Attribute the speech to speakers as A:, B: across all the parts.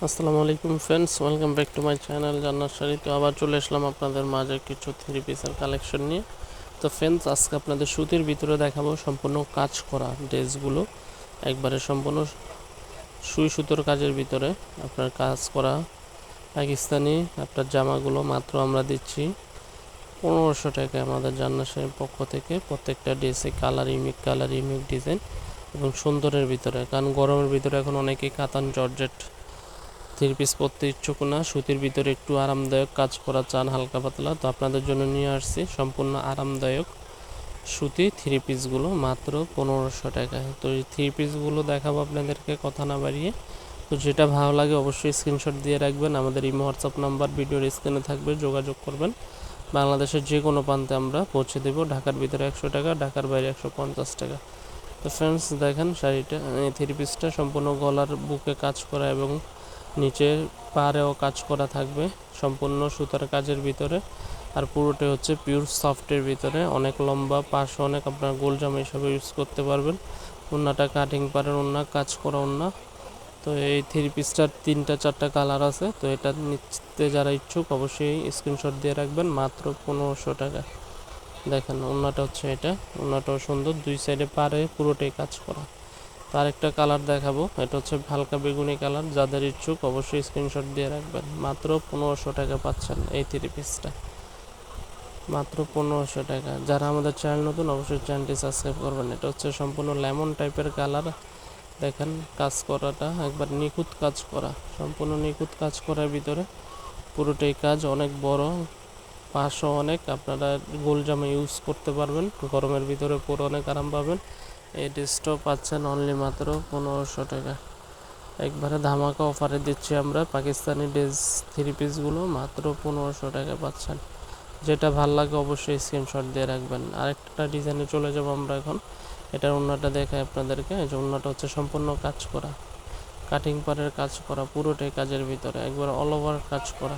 A: আসসালামু আলাইকুম friends, welcome back to my channel জান্নাত শাড়ি। তো আবার চলে আসলাম আপনাদের মাঝে কিছু থ্রি পিসের কালেকশন নিয়ে। তো ফ্রেন্ডস, আজকে আপনাদের সুতির ভিতরে দেখাবো সম্পূর্ণ কাজ করা ড্রেসগুলো, একবারে সম্পূর্ণ সুই সুতোর কাজের ভিতরে আপনার কাজ করা পাকিস্তানি আপনার জামাগুলো মাত্র আমরা দিচ্ছি 1500 টাকায় আমাদের জান্নাত শাড়ির পক্ষ থেকে। প্রত্যেকটা ড্রেসে কালার ইউনিক ডিজাইন এবং সুন্দরের ভিতরে, কারণ গরমের ভিতরে এখন অনেকেই কাতান জর্জেট থ্রি পিস পরতে ইচ্ছুক না, সুতির ভিতরে একটু আরামদায়ক কাজ করা চান হালকা পাতলা, তো আপনাদের জন্য নিয়ে আসছি সম্পূর্ণ আরামদায়ক সুতি থ্রি পিসগুলো মাত্র 1500 টাকায়। তো এই থ্রি পিসগুলো দেখাবো আপনাদেরকে কথা না বাড়িয়ে। তো যেটা ভালো লাগে অবশ্যই স্ক্রিনশট দিয়ে রাখবেন, আমাদের ইমো হোয়াটসঅ্যাপ নাম্বার ভিডিওর স্ক্রিনে থাকবে, যোগাযোগ করবেন। বাংলাদেশের যে কোনো প্রান্তে আমরা পৌঁছে দেব, ঢাকার ভিতরে 100 টাকা, ঢাকার বাইরে 150 টাকা। তো ফ্রেন্ডস দেখেন শাড়িটা, এই থ্রি পিসটা সম্পূর্ণ গলার বুকে কাজ করা এবং নিচে পাড়েও কাজ করা থাকবে সম্পূর্ণ সুতার কাজের ভিতরে, আর পুরোটাই হচ্ছে পিওর সফটের ভিতরে। অনেক লম্বা, পাশে অনেক আপনার গোল জামা হিসাবে ইউজ করতে পারবেন। ওড়নাটা কাটিং পারেন, ওড়না কাজ করা ওড়না। তো এই থ্রি পিসটার 3-4টা কালার আছে, তো এটা নিতে যারা ইচ্ছুক অবশ্যই স্ক্রিনশট দিয়ে রাখবেন মাত্র 1500 টাকা। দেখেন ওড়নাটা হচ্ছে এটা, ওড়নাটাও সুন্দর, দুই সাইডে পাড়ে পুরোটাই কাজ করা। তার একটা কালার দেখাবো, এটা হচ্ছে হালকা বেগুনি কালার। যাদের ইচ্ছুক অবশ্যই স্ক্রিনশট দিয়ে রাখবেন, মাত্র 1500 টাকা পাচ্ছেন এই থ্রি পিসটা, মাত্র 1500 টাকা। যারা আমাদের চ্যানেল নতুন অবশ্যই চ্যানেলটি সাবস্ক্রাইব করবেন। এটা হচ্ছে সম্পূর্ণ লেমন টাইপের কালার। দেখেন কাজ করাটা একবার নিখুঁত কাজ করা, সম্পূর্ণ নিখুঁত কাজ করার ভিতরে পুরোটাই কাজ, অনেক বড়, পাশও অনেক। আপনারা গোল জামা ইউজ করতে পারবেন, গরমের ভিতরে পরে অনেক আরাম পাবেন। এই ড্রেসটাও পাচ্ছেন অনলি মাত্র 1500 টাকা। একবারে ধামাকা অফারে দিচ্ছি আমরা পাকিস্তানি ড্রেস থ্রি পিসগুলো মাত্র 1500 টাকা পাচ্ছেন। যেটা ভাল লাগে অবশ্যই স্ক্রিনশট দিয়ে রাখবেন। আরেকটা ডিজাইনে চলে যাব আমরা এখন। এটার ওড়নাটা দেখাই আপনাদেরকে। এই যে ওড়নাটা হচ্ছে সম্পূর্ণ কাজ করা, কাটিং পারের কাজ করা, পুরোটাই কাজের ভিতরে একবার অল ওভার কাজ করা।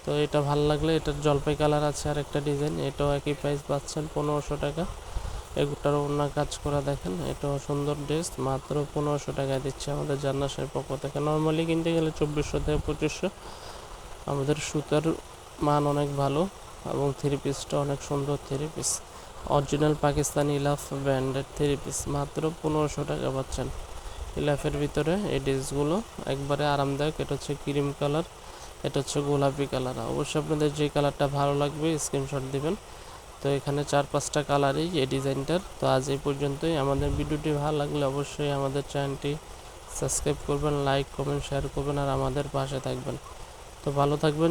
A: তো এটা ভাল লাগলে, এটার জলপাই কালার আছে আরেকটা ডিজাইন, এটাও একই প্রাইস পাচ্ছেন 1500 টাকা। এগুলোর ওড়না কাজ করা দেখেন, এটাও সুন্দর ড্রেস, মাত্র 1500 টাকায় দিচ্ছে আমাদের জান্নাত শাড়ির পক্ষ থেকে। নর্মালি কিনতে গেলে 2400 থেকে 2500। আমাদের সুতার মান অনেক ভালো এবং থ্রি পিসটা অনেক সুন্দর three piece, original Pakistani Ilaf ব্র্যান্ডের থ্রি পিস মাত্র 1500 টাকা পাচ্ছেন। ইলাফের ভিতরে এই ড্রেসগুলো একবারে আরামদায়ক। এটা হচ্ছে ক্রিম কালার, এটা হচ্ছে গোলাপি কালার। অবশ্যই আপনাদের যে কালারটা ভালো লাগবে স্ক্রিনশট দিবেন। তো এখানে 4-5টা কালারই এই ডিজাইনটার। তো আজ এই পর্যন্তই। আমাদের ভিডিওটি ভালো লাগলে অবশ্যই আমাদের চ্যানেলটি সাবস্ক্রাইব করবেন, লাইক কমেন্ট শেয়ার করবেন আর আমাদের পাশে থাকবেন। তো ভালো থাকবেন।